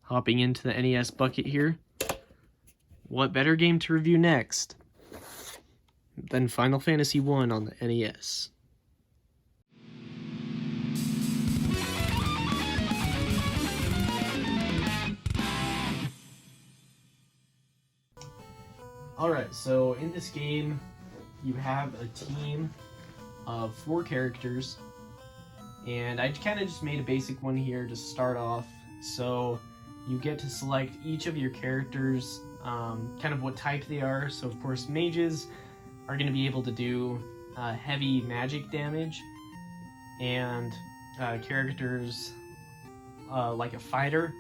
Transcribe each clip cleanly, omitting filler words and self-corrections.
Hopping into the NES bucket here. What better game to review next than Final Fantasy 1 on the NES? Alright, so in this game, you have a team of 4 characters, and I kind of just made a basic one here to start off. So you get to select each of your characters, kind of what type they are. So of course, mages are going to be able to do heavy magic damage, and characters like a fighter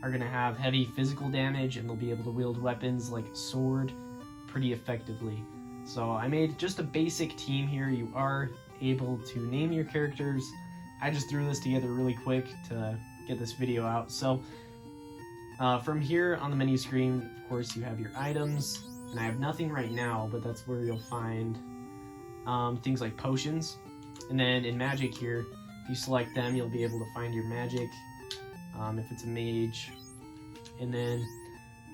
are going to have heavy physical damage, and they'll be able to wield weapons like a sword pretty effectively. So I made just a basic team here. You are able to name your characters. I just threw this together really quick to get this video out. So from here on the menu screen, of course, you have your items, and I have nothing right now, but that's where you'll find things like potions. And then in magic here, if you select them, you'll be able to find your magic if it's a mage. And then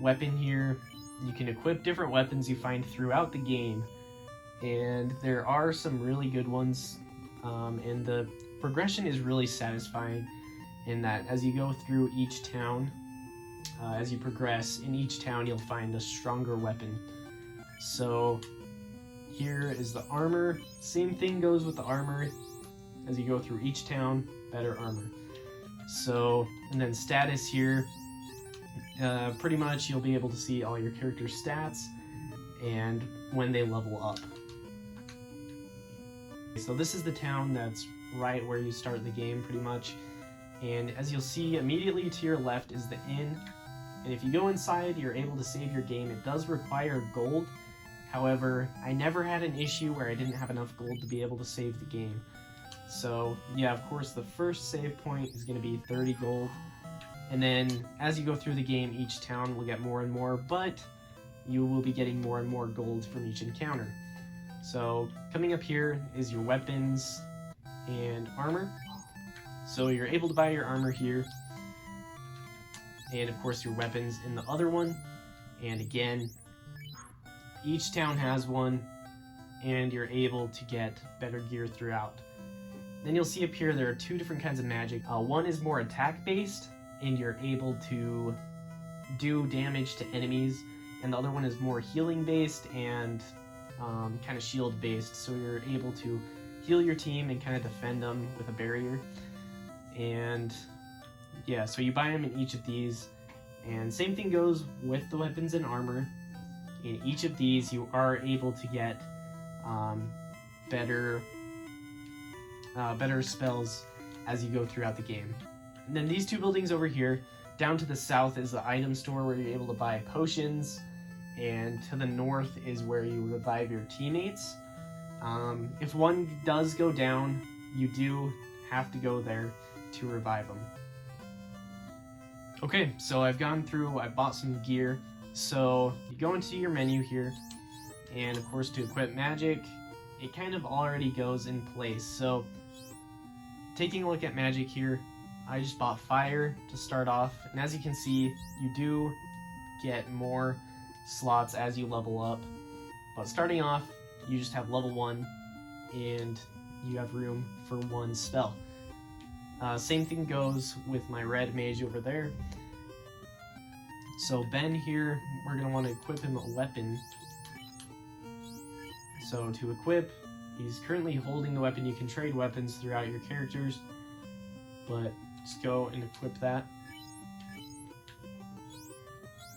weapon here, you can equip different weapons you find throughout the game, and there are some really good ones, and the progression is really satisfying in that as you go through each town, as you progress in each town, you'll find a stronger weapon. So here is the armor. Same thing goes with the armor. As you go through each town, better armor. So, and then status here, pretty much you'll be able to see all your character's stats and when they level up. So this is the town that's right where you start the game pretty much, and as you'll see, immediately to your left is the inn, and if you go inside, you're able to save your game. It does require gold. However, I never had an issue where I didn't have enough gold to be able to save the game. So yeah, of course, the first save point is going to be 30 gold. And then as you go through the game, each town will get more and more, but you will be getting more and more gold from each encounter. So coming up here is your weapons and armor. So you're able to buy your armor here, and of course your weapons in the other one. And again, each town has one, and you're able to get better gear throughout. Then you'll see up here there are 2 different kinds of magic. One is more attack based, and you're able to do damage to enemies, and the other one is more healing based and kind of shield based, so you're able to heal your team and kind of defend them with a barrier. And yeah, so you buy them in each of these, and same thing goes with the weapons and armor. In each of these you are able to get better spells as you go throughout the game. And then these 2 buildings over here, down to the south is the item store where you're able to buy potions, and to the north is where you revive your teammates. If one does go down, you do have to go there to revive them. Okay, so I've gone through, I bought some gear. So you go into your menu here, and of course to equip magic, it kind of already goes in place. So taking a look at magic here, I just bought fire to start off, and as you can see, you do get more slots as you level up, but starting off, you just have level 1, and you have room for 1 spell. Same thing goes with my red mage over there. So Ben here, we're going to want to equip him a weapon. So to equip, he's currently holding the weapon. You can trade weapons throughout your characters, but just go and equip that.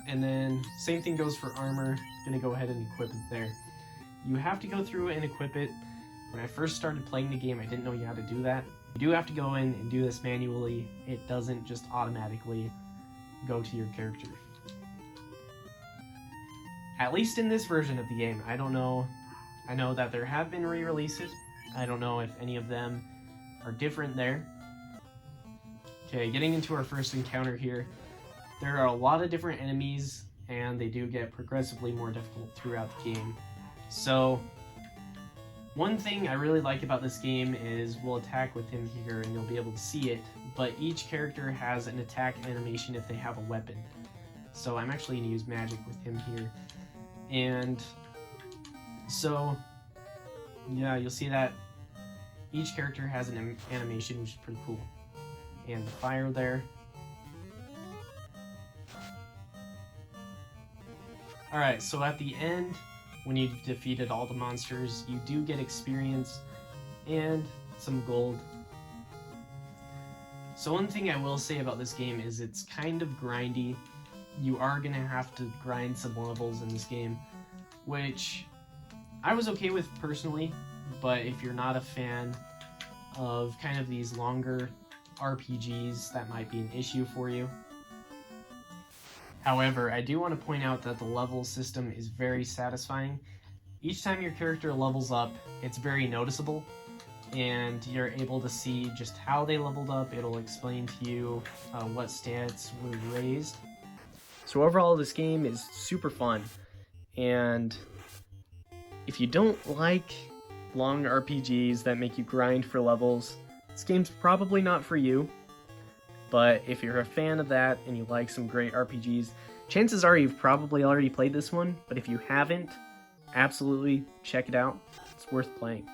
And then same thing goes for armor. Gonna go ahead and equip it there. You have to go through and equip it. When I first started playing the game, I didn't know you had to do that. You do have to go in and do this manually. It doesn't just automatically go to your character. At least in this version of the game. I don't know. I know that there have been re-releases. I don't know if any of them are different there. Okay, getting into our first encounter here. There are a lot of different enemies, and they do get progressively more difficult throughout the game. So one thing I really like about this game is we'll attack with him here and you'll be able to see it, but each character has an attack animation if they have a weapon. So I'm actually going to use magic with him here. And so, yeah, you'll see that each character has an animation, which is pretty cool. And the fire there. Alright, so at the end, when you've defeated all the monsters, you do get experience and some gold. So one thing I will say about this game is it's kind of grindy. You are going to have to grind some levels in this game, which I was okay with personally, but if you're not a fan of kind of these longer RPGs, that might be an issue for you. However, I do want to point out that the level system is very satisfying. Each time your character levels up, it's very noticeable, and you're able to see just how they leveled up. It'll explain to you what stats were raised. So overall, this game is super fun, and if you don't like long RPGs that make you grind for levels, this game's probably not for you. But if you're a fan of that and you like some great RPGs, chances are you've probably already played this one, but if you haven't, absolutely check it out. It's worth playing.